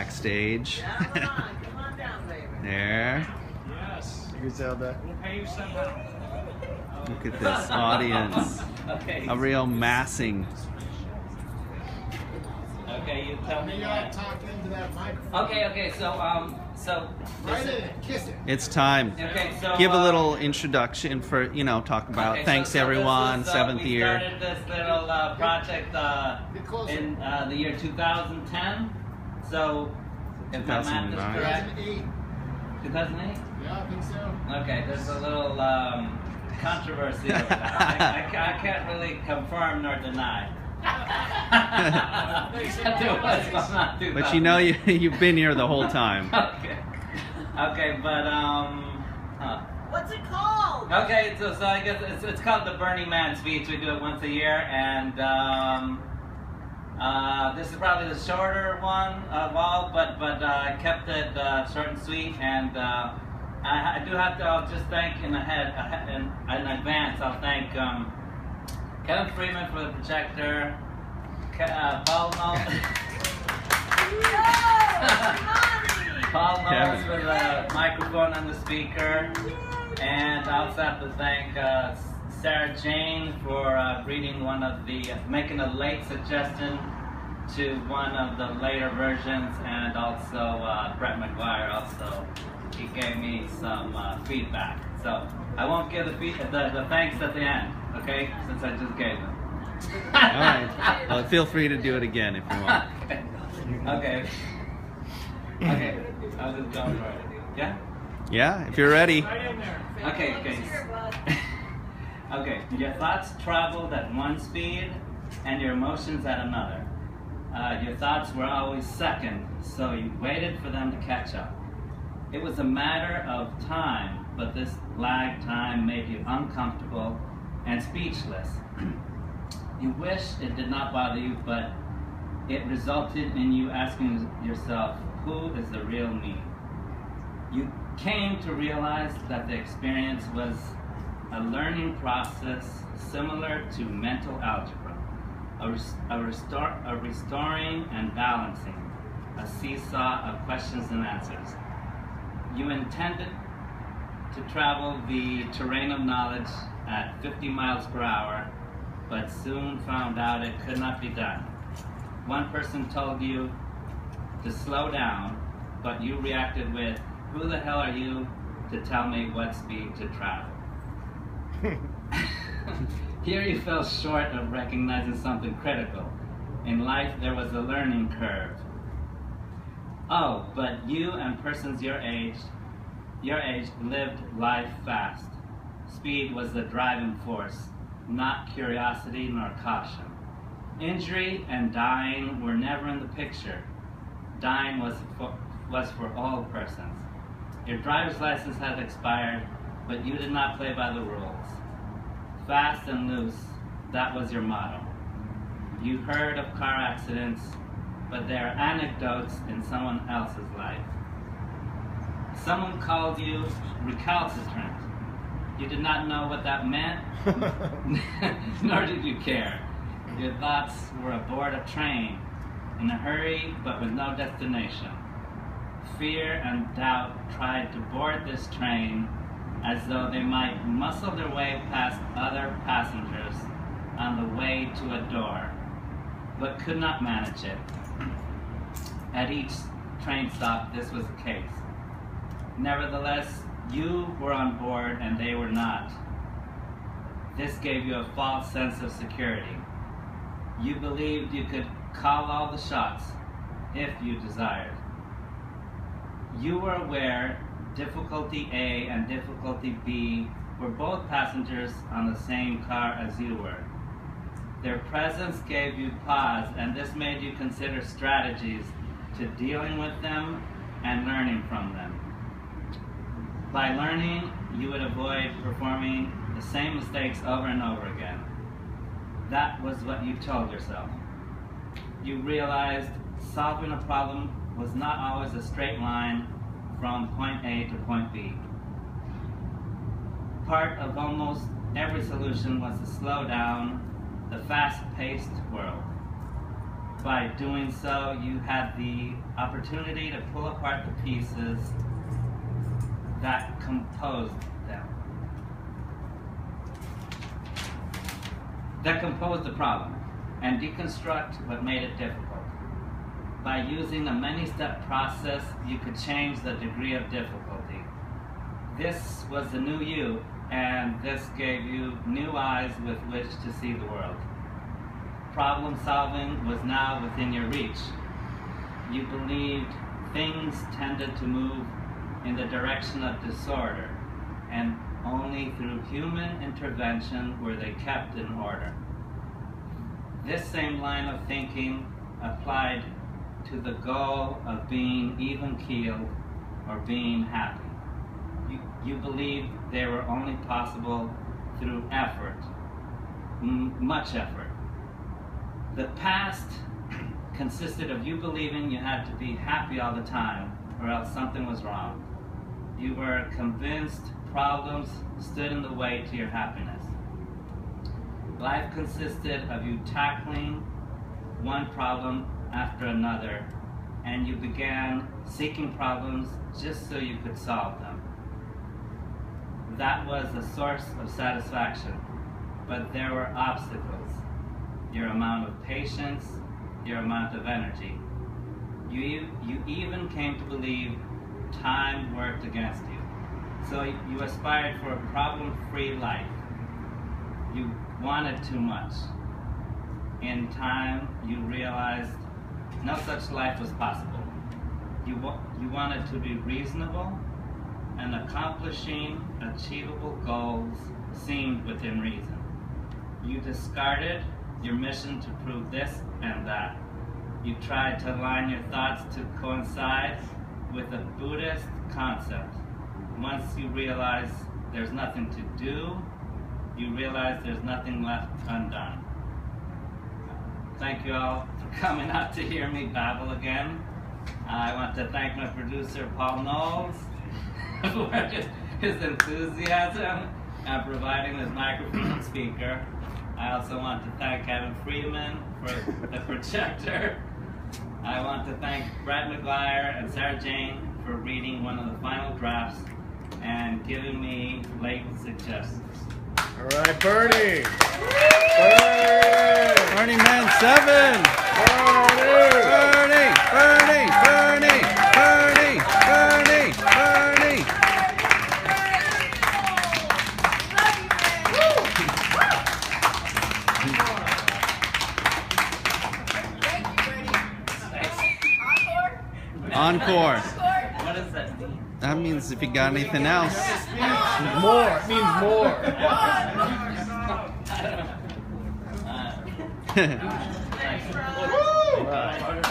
backstage. Come on down, baby. There. Yes. Griselda. We'll pay you somehow. Look at this audience. Okay. A real massing. Okay, you tell me. You gotta talk into that microphone. Okay. So. Right in it. Kiss it. It's time. Okay, so. Give a little introduction for, talk about okay, thanks so everyone, this is, 7th we year. started this little project Get closer. in the year 2010. So, if my math is 2009. correct. 2008. 2008? Yeah, I think so. Okay, there's a little controversy over that. I can't really confirm nor deny. But you've been here the whole time. Okay, but What's it called? okay, so I guess it's called the Burning Man speech. We do it once a year, and this is probably the shorter one of all, but I kept it short and sweet, and I do have to. I'll just thank in advance. I'll thank Kevin Freeman for the projector, Paul Knowles for the microphone and the speaker, and I also have to thank Sarah Jane for making a late suggestion to one of the later versions, and also Brett McGuire also. He gave me some feedback. So I won't give the thanks at the end, okay? Since I just gave them. All right. Well, feel free to do it again if you want. Okay. Okay. I'll just go for it. Yeah? Yeah, if you're ready. Right in there. Okay. Okay. Your thoughts traveled at one speed and your emotions at another. Your thoughts were always second, so you waited for them to catch up. It was a matter of time, but this lag time made you uncomfortable and speechless. You wish it did not bother you, but it resulted in you asking yourself, who is the real me? You came to realize that the experience was a learning process similar to mental algebra, a restoring and balancing, a seesaw of questions and answers. You intended to travel the terrain of knowledge at 50 miles per hour, but soon found out it could not be done. One person told you to slow down, but you reacted with, who the hell are you to tell me what speed to travel? Here you fell short of recognizing something critical. In life, there was a learning curve. Oh, but you and persons your age lived life fast. Speed was the driving force, not curiosity nor caution. Injury and dying were never in the picture. Dying was for all persons. Your driver's license had expired, but you did not play by the rules. Fast and loose, that was your motto. You heard of car accidents, but they are anecdotes in someone else's life. Someone called you recalcitrant. You did not know what that meant, nor did you care. Your thoughts were aboard a train, in a hurry but with no destination. Fear and doubt tried to board this train as though they might muscle their way past other passengers on the way to a door, but could not manage it. At each train stop, this was the case. Nevertheless, you were on board and they were not. This gave you a false sense of security. You believed you could call all the shots if you desired. You were aware difficulty A and difficulty B were both passengers on the same car as you were. Their presence gave you pause, and this made you consider strategies to dealing with them and learning from them. By learning, you would avoid performing the same mistakes over and over again. That was what you told yourself. You realized solving a problem was not always a straight line from point A to point B. Part of almost every solution was to slow down the fast-paced world. By doing so, you had the opportunity to pull apart the pieces that composed them. That composed the problem, and deconstruct what made it difficult. By using a many-step process, you could change the degree of difficulty. This was the new you, and this gave you new eyes with which to see the world. Problem solving was now within your reach. You believed things tended to move in the direction of disorder, and only through human intervention were they kept in order. This same line of thinking applied to the goal of being even-keeled or being happy. You believed they were only possible through effort, much effort. The past consisted of you believing you had to be happy all the time or else something was wrong. You were convinced problems stood in the way to your happiness. Life consisted of you tackling one problem after another, and you began seeking problems just so you could solve them. That was a source of satisfaction, but there were obstacles. Your amount of patience, your amount of energy. You even came to believe time worked against you. So you aspired for a problem-free life. You wanted too much. In time, you realized no such life was possible. You wanted to be reasonable, and accomplishing achievable goals seemed within reason. You discarded your mission to prove this and that. You tried to align your thoughts to coincide with a Buddhist concept. Once you realize there's nothing to do, you realize there's nothing left undone. Thank you all for coming out to hear me babble again. I want to thank my producer, Paul Knowles, for his enthusiasm and providing this microphone speaker. I also want to thank Kevin Friedman for the projector. I want to thank Brett McGuire and Sarah Jane for reading one of the final drafts and giving me late suggestions. All right, Bernie. Burning Man 7. Bernie. Encore. What does that mean? That means if you got anything else. More. It means more. Thanks. All right.